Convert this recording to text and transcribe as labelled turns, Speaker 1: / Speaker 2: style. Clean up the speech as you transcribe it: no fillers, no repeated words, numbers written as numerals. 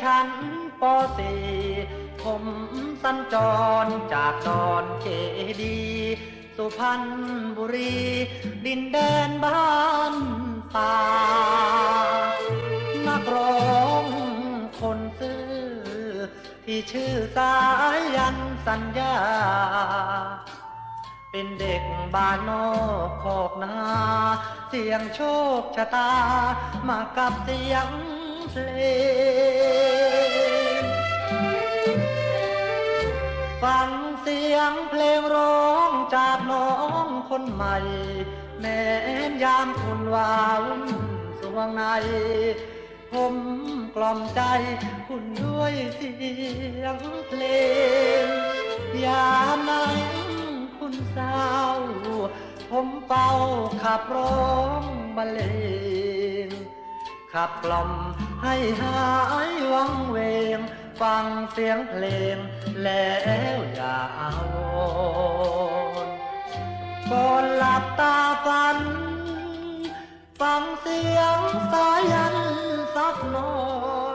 Speaker 1: ชั้นป .4 ผมสัญจรจากดอนเจดีย์สุพรรณบุรีดินแดนบ้านป่านักร้องคนซื่อที่ชื่อสายันสัญญาเป็นเด็กบ้านนอกคอกนาเสียงโชคชะตามากับเสียงเพลงฟังเสียงเพลงร้องจากน้องคนใหม่แม้นยามคุณวาวุ่นสวงในผมกล่อมใจคุณด้วยเสียงเพลงยามนั้นคุณเศร้าผมเป่าขับร้องบรรเลงขับกล่อมให้หายวังเวงฟังเสียงเพลงแล้วอย่าอาวรณ์ก่อนหลับตาฝันฟังเสียงสายันสักหน่อย